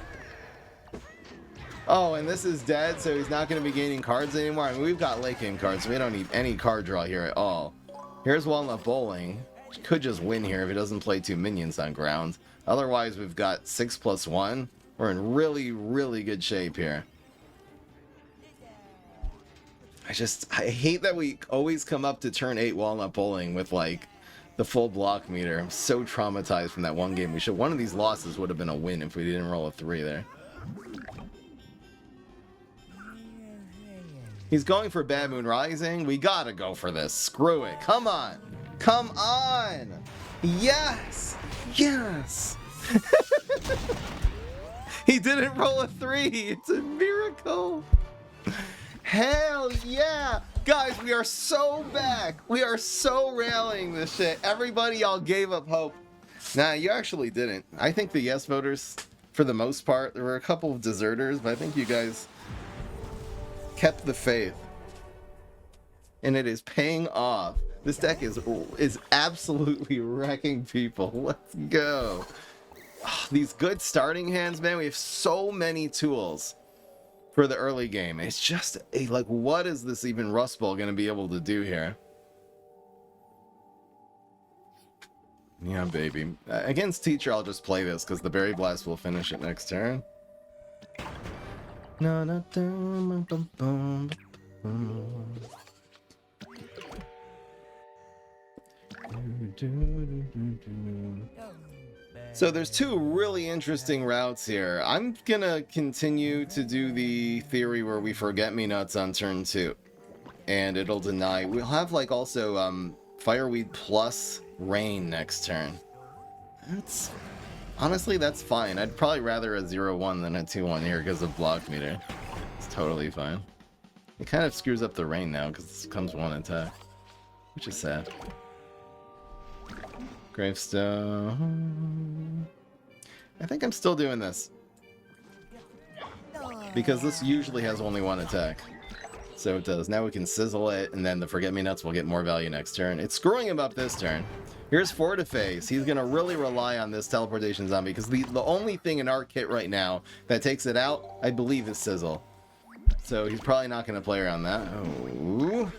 Oh, and this is dead, so he's not going to be gaining cards anymore. I mean, we've got late game cards, so we don't need any card draw here at all. Here's Walnut Bowling. Could just win here if he doesn't play 2 minions on ground. Otherwise, we've got 6+1. We're in really, really good shape here. I hate that we always come up to turn 8 Walnut Bowling with, like, the full block meter. I'm so traumatized from that one game. One of these losses would have been a win if we didn't roll a 3 there. He's going for Bad Moon Rising. We gotta go for this. Screw it. Come on. Come on! Yes! Yes! He didn't roll a 3! It's a miracle! Hell yeah! Guys, we are so back! We are so rallying this shit. Everybody, y'all gave up hope. Nah, you actually didn't. I think the yes voters, for the most part, there were a couple of deserters, but I think you guys kept the faith. And it is paying off. This deck is absolutely wrecking people. Let's go. Oh, these good starting hands, man. We have so many tools for the early game. It's just, like, what is this even Rust Bowl going to be able to do here? Yeah, baby. Against Teacher, I'll just play this because the Berry Blast will finish it next turn. So there's 2 really interesting routes here. I'm gonna continue to do the theory where we Forget-Me-Nuts on turn 2. And it'll deny. We'll have, like, also Fireweed plus Rain next turn. Honestly, that's fine. I'd probably rather a 0-1 than a 2-1 here because of block meter. It's totally fine. It kind of screws up the Rain now because it comes 1 attack, which is sad. Gravestone. I think I'm still doing this because this usually has only 1 attack. So it does. Now we can sizzle it, and then the Forget-Me-Nuts will get more value next turn. It's screwing him up this turn. Here's Fortiface. He's going to really rely on this teleportation zombie because the only thing in our kit right now that takes it out, I believe, is Sizzle. So he's probably not going to play around that. Oh.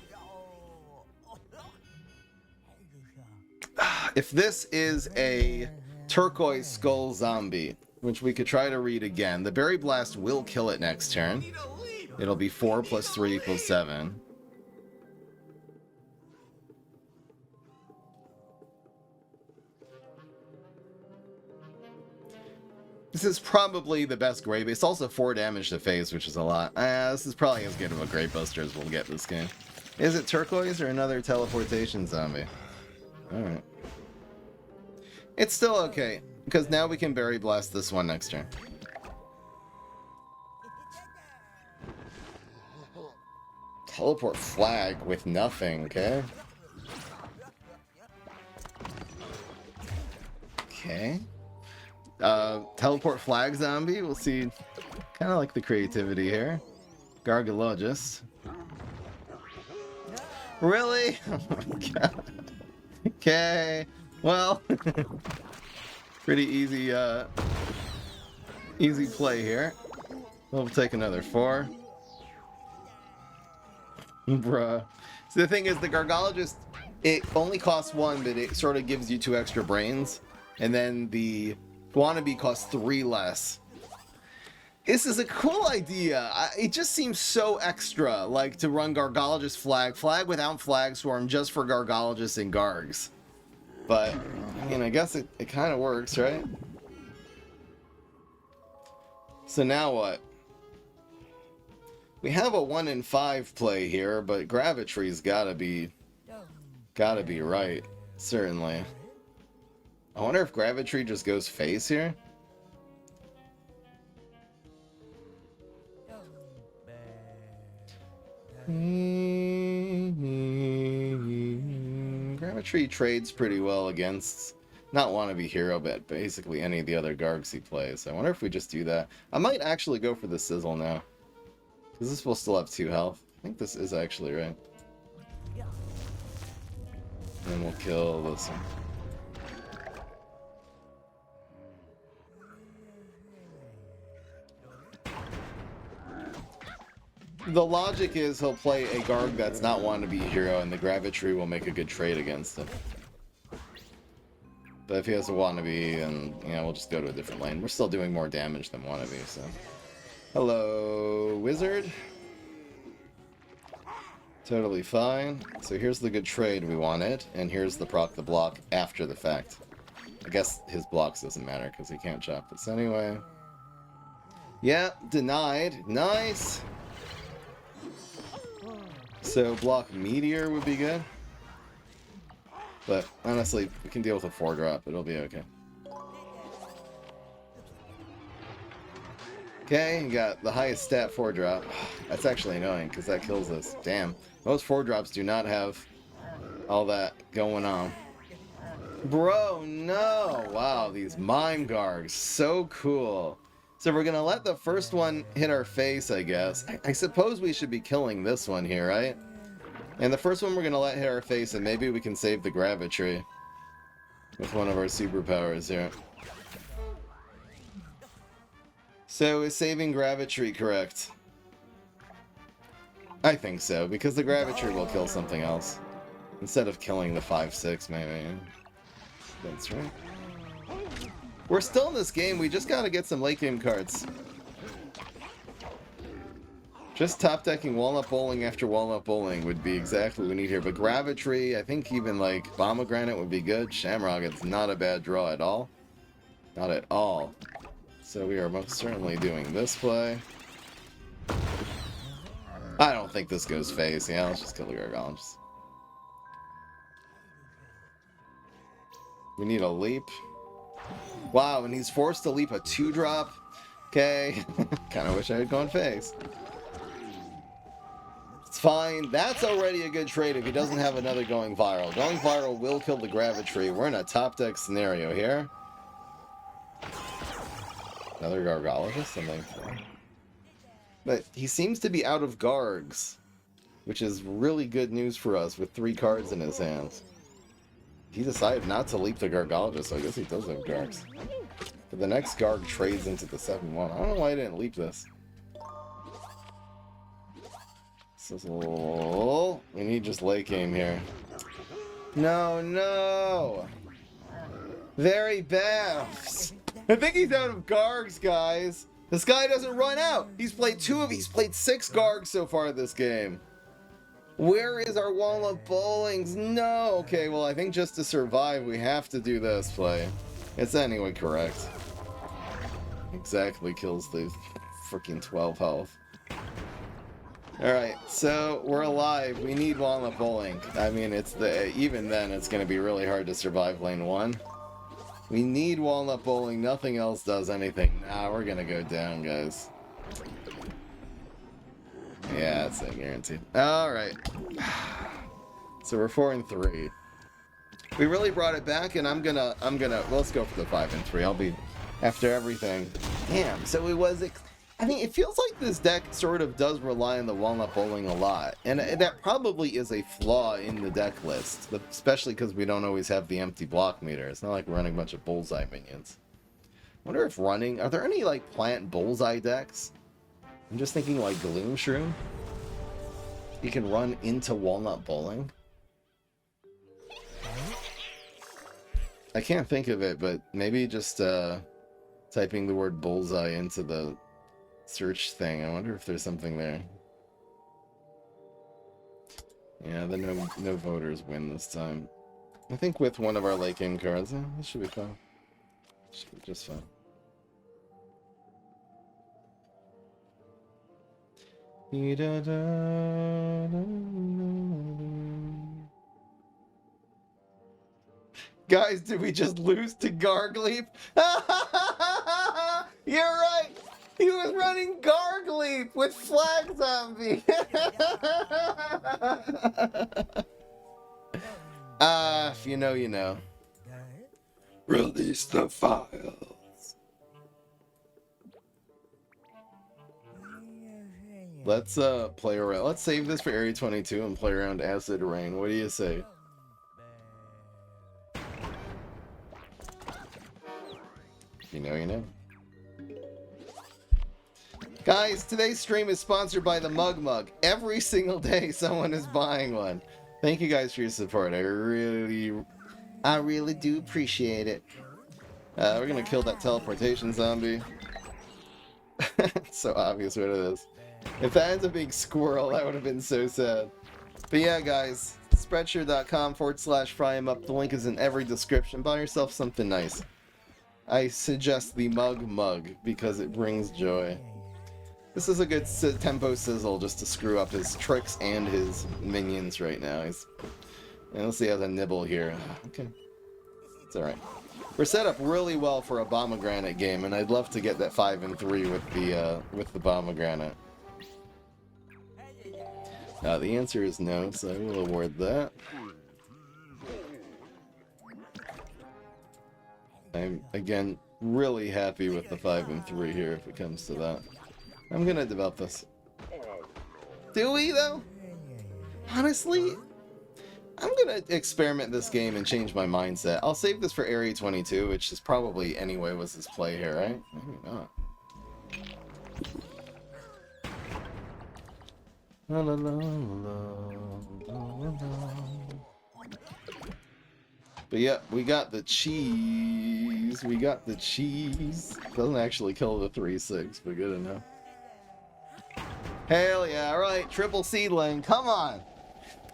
If this is a turquoise skull zombie, which we could try to read again, the Berry Blast will kill it next turn. It'll be 4 plus 3 equals 7. This is probably the best Grey Base. It's also 4 damage to phase, which is a lot. This is probably as good of a Grey Buster as we'll get this game. Is it turquoise or another teleportation zombie? Alright. It's still okay, because now we can Berry Blast this one next turn. Teleport Flag with nothing, okay? Okay. Teleport Flag Zombie, we'll see. Kind of like the creativity here. Gargologist. Really? Oh my god. Okay. Well, pretty easy, easy play here. We'll take another 4. Bruh. So the thing is, the Gargologist, it only costs 1, but it sort of gives you 2 extra brains. And then the Wannabe costs 3 less. This is a cool idea. It just seems so extra, like to run Gargologist Flag without Flag Swarm, just for Gargologists and Gargs. But, I mean, I guess it kind of works, right? So now what? We have a 1 in 5 play here, but Gravitree's gotta be right, certainly. I wonder if Gravitree just goes face here. Gravitree trades pretty well against not Wannabe Hero, but basically any of the other Gargs he plays. I wonder if we just do that. I might actually go for the Sizzle now, because this will still have 2 health. I think this is actually right. And then we'll kill this one. The logic is he'll play a Garg that's not Wannabe Hero, and the Gravitree will make a good trade against him. But if he has a Wannabe, then, you know, we'll just go to a different lane. We're still doing more damage than Wannabe, so... Hello, Wizard. Totally fine. So here's the good trade we wanted, and here's the proc the block after the fact. I guess his blocks doesn't matter, because he can't chop this anyway. Yeah, denied. Nice! So block Meteor would be good. But honestly, we can deal with a 4-drop. It'll be okay. Okay, you got the highest stat 4-drop. That's actually annoying because that kills us. Damn. Most 4-drops do not have all that going on. Bro, no! Wow, these Mime Gargs. So cool. So we're gonna let the first one hit our face, I guess. I suppose we should be killing this one here, right? And the first one we're gonna let hit our face, and maybe we can save the Gravitree with one of our superpowers here. So is saving Gravitree correct? I think so, because the Gravitree will kill something else. Instead of killing the 5-6, maybe. That's right. We're still in this game, we just gotta get some late game cards. Just top decking Walnut Bowling after Walnut Bowling would be exactly what we need here. But Gravitree, I think even like Bombegranate would be good. Shamrock, it's not a bad draw at all. Not at all. So we are most certainly doing this play. I don't think this goes face. Yeah, let's just kill the Gargologist. We need a leap. Wow, and he's forced to leap a 2-drop. Okay. Kind of wish I had gone face. It's fine. That's already a good trade if he doesn't have another going viral. Going viral will kill the Gravitree. We're in a top deck scenario here. Another Gargologist, I think. But he seems to be out of Gargs, which is really good news for us with 3 cards in his hands. he decided not to leap the Gargologist, so I guess he does have Gargs. But the next Garg trades into the 7-1. I don't know why I didn't leap this. Sizzle. We need just late game here. No, no! Very bad. I think he's out of Gargs, guys. This guy doesn't run out. He's played 6 Gargs so far this game. Where is our Walnut Bowlings? No. Okay, well, I think just to survive, we have to do this play. It's anyway correct. Exactly kills the freaking 12 health. Alright, so we're alive. We need Walnut Bowling. I mean, even then, it's going to be really hard to survive lane 1. We need Walnut Bowling. Nothing else does anything. Nah, we're going to go down, guys. Yeah, that's a guaranteed. Alright. So we're 4 and 3. We really brought it back, and I'm gonna let's go for the 5 and 3. I'll be after everything. Damn, so it was I mean, it feels like this deck sort of does rely on the Walnut Bowling a lot, and that probably is a flaw in the deck list, especially because we don't always have the empty block meter. It's not like we're running a bunch of Bullseye minions. I wonder if are there any like plant Bullseye decks? I'm just thinking like Gloom Shroom. You can run into Walnut Bowling. I can't think of it, but maybe just typing the word Bullseye into the search thing. I wonder if there's something there. Yeah, the no voters win this time. I think with one of our late game cards, this should be fun. Should be just fun. Guys, did we just lose to Gargleep? You're right! He was running Gargleep with Flag Zombie! If you know, you know. Release the files. Let's play around. Let's save this for Area 22 and play around Acid Rain. What do you say? You know, you know. Guys, today's stream is sponsored by the M.U.G. Every single day someone is buying one. Thank you guys for your support. I really do appreciate it. We're gonna kill that teleportation zombie. It's so obvious what it is. If that ends up being Squirrel, that would have been so sad. But yeah, guys, spreadshirt.com/fry'emup. The link is in every description. Buy yourself something nice. I suggest the M.U.G. because it brings joy. This is a good tempo sizzle just to screw up his tricks and his minions right now. And let's see, he has a nibble here. Okay. It's alright. We're set up really well for a Bombegranate game, and I'd love to get that 5 and 3 with the Bombegranate. The answer is no, so I will award that. I'm, again, really happy with the 5 and 3 here if it comes to that. I'm gonna develop this. Do we, though? Honestly, I'm gonna experiment this game and change my mindset. I'll save this for Area 22, which is probably, anyway, was his play here, right? Maybe not. La, la, la, la, la, la. But yeah, we got the cheese. We got the cheese. Doesn't actually kill the 3/6, but good enough. Hell yeah, alright, triple seedling. Come on.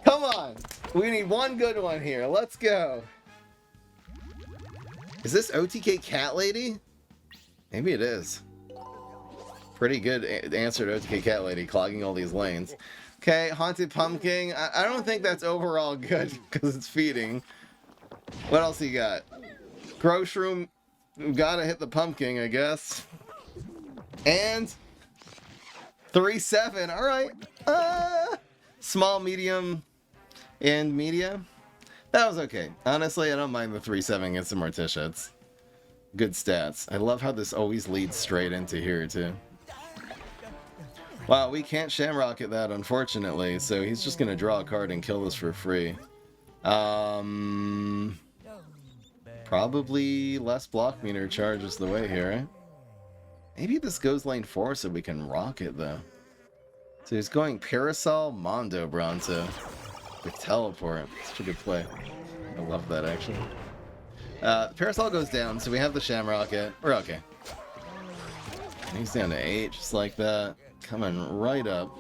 Come on. We need one good one here. Let's go. Is this OTK Cat Lady? Maybe it is. Pretty good answer to OTK Cat Lady, clogging all these lanes. Okay, Haunted Pumpkin. I don't think that's overall good because it's feeding. What else you got? Grow Shroom. Gotta hit the pumpkin, I guess. And 3/7. Alright. Small, medium, and medium. That was okay. Honestly, I don't mind the 3/7 against the Morticia. It's good stats. I love how this always leads straight into here, too. Wow, we can't Shamrock at that, unfortunately, so he's just gonna draw a card and kill this for free. Probably less block meter charge is the way here, right? Maybe this goes lane 4 so we can rock it, though. So he's going Parasol, Mondo, Bronzo. With Teleport. Such a good play. I love that, actually. Parasol goes down, so we have the Shamrocket. We're okay. He's down to 8, just like that. Coming right up.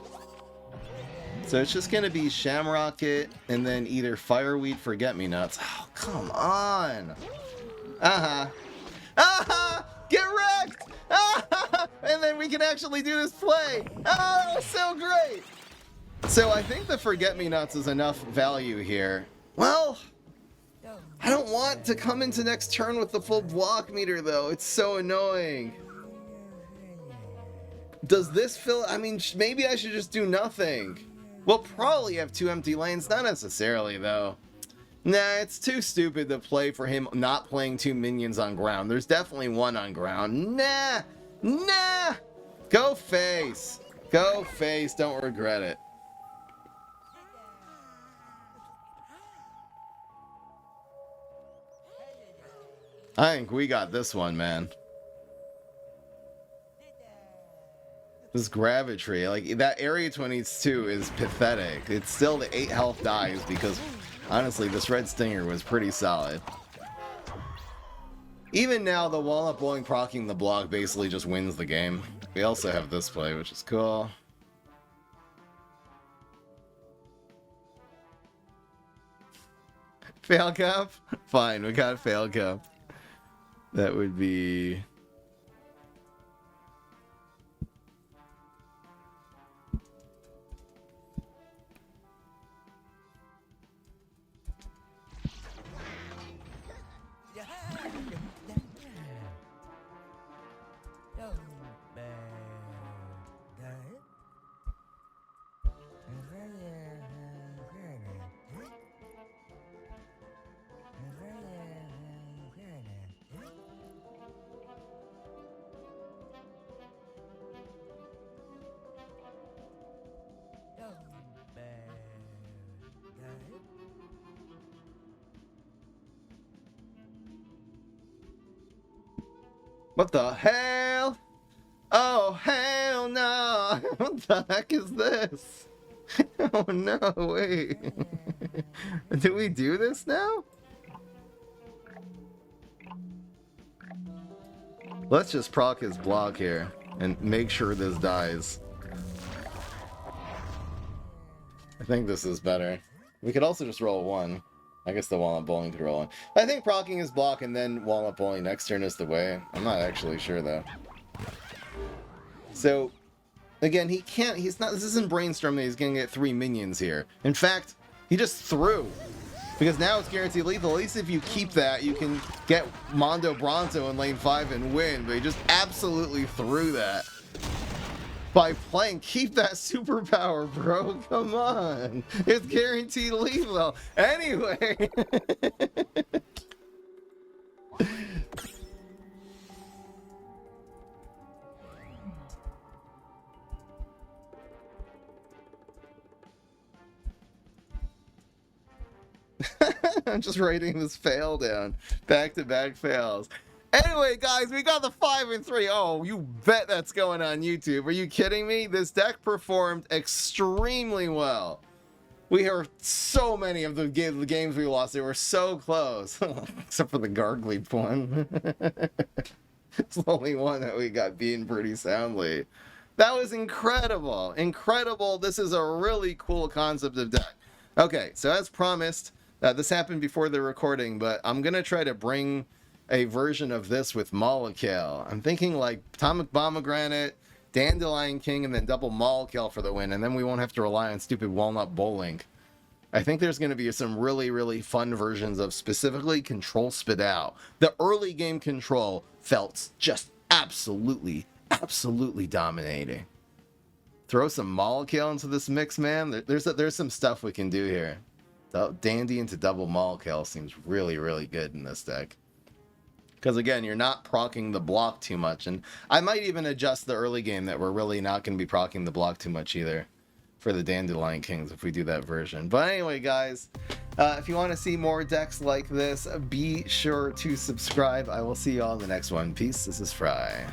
So it's just going to be Shamrocket and then either Fireweed, Forget-Me-Nots. Oh, come on! Uh-huh. Uh-huh! Get wrecked! Uh-huh! And then we can actually do this play! Oh, that was so great! So I think the Forget-Me-Nots is enough value here. Well, I don't want to come into next turn with the full block meter, though. It's so annoying. Does this fill... I mean, maybe I should just do nothing. We'll probably have 2 empty lanes. Not necessarily, though. Nah, it's too stupid to play for him not playing 2 minions on ground. There's definitely 1 on ground. Nah! Nah! Go face. Go face. Don't regret it. I think we got this one, man. This Gravitry, like, that Area 22 is pathetic. It's still the 8 health dies because, honestly, this Red Stinger was pretty solid. Even now, the Walnut Bowling proccing the block basically just wins the game. We also have this play, which is cool. Fail Cup? Fine, we got Fail Cup. That would be... What the hell? Oh, hell no! What the heck is this? Oh no, wait. Do we do this now? Let's just proc his block here and make sure this dies. I think this is better. We could also just roll 1. I guess the Walnut Bowling could roll 1. I think proccing his block and then Walnut Bowling next turn is the way. I'm not actually sure, though. So, again, he can't... He's not... This isn't Brainstorm that he's going to get 3 minions here. In fact, he just threw. Because now it's guaranteed lethal. At least if you keep that, you can get Mondo Bronzo in lane 5 and win. But he just absolutely threw that. By playing, keep that superpower, bro. Come on. It's guaranteed lethal. Anyway. I'm just writing this fail down. Back-to-back fails. Anyway, guys, we got the 5 and 3. Oh, you bet that's going on YouTube. Are you kidding me? This deck performed extremely well. We heard so many of the games we lost. They were so close. Except for the Gargleep one. It's the only one that we got beaten pretty soundly. That was incredible. Incredible. This is a really cool concept of deck. Okay, so as promised, this happened before the recording, but I'm going to try to bring a version of this with Molecule. I'm thinking like Atomic Bombegranate, Dandelion King, and then double Molecule for the win, and then we won't have to rely on stupid Walnut Bowling. I think there's going to be some really, really fun versions of specifically Control Spudow. The early game control felt just absolutely, absolutely dominating. Throw some Molecule into this mix, man. There's some stuff we can do here. Dandy into double Molecule seems really, really good in this deck. Because, again, you're not proccing the block too much. And I might even adjust the early game that we're really not going to be proccing the block too much either for the Dandelion Kings if we do that version. But anyway, guys, If you want to see more decks like this, be sure to subscribe. I will see you all in the next one. Peace. This is Fry.